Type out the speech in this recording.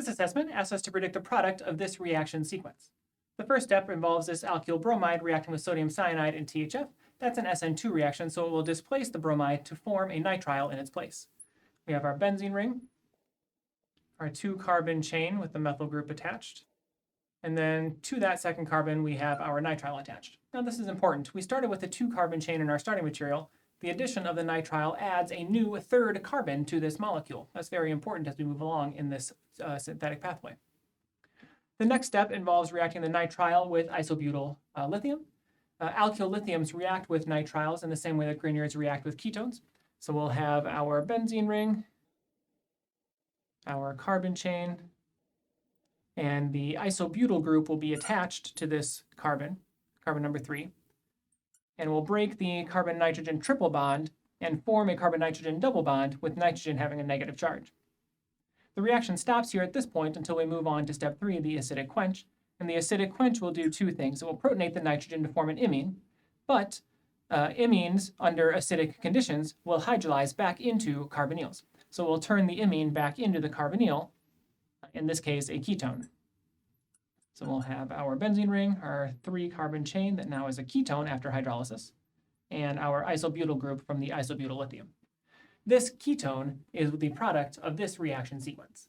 This assessment asks us to predict the product of this reaction sequence. The first step involves this alkyl bromide reacting with sodium cyanide and THF. That's an SN2 reaction, so it will displace the bromide to form a nitrile in its place. We have our benzene ring, our 2-carbon chain with the methyl group attached. And then to that second carbon, we have our nitrile attached. Now this is important. We started with a 2-carbon chain in our starting material. The addition of the nitrile adds a new 3rd carbon to this molecule. That's very important as we move along in this synthetic pathway. The next step involves reacting the nitrile with isobutyl lithium. Alkyl lithiums react with nitriles in the same way that Grignards react with ketones. So we'll have our benzene ring, our carbon chain, and the isobutyl group will be attached to this carbon, carbon number 3. And we'll break the carbon-nitrogen triple bond and form a carbon-nitrogen double bond with nitrogen having a negative charge. The reaction stops here at this point until we move on to step 3, the acidic quench. And the acidic quench will do 2 things. It will protonate the nitrogen to form an imine, but imines under acidic conditions will hydrolyze back into carbonyls. So we'll turn the imine back into the carbonyl, in this case a ketone. So we'll have our benzene ring, our 3-carbon chain that now is a ketone after hydrolysis, and our isobutyl group from the isobutyl lithium. This ketone is the product of this reaction sequence.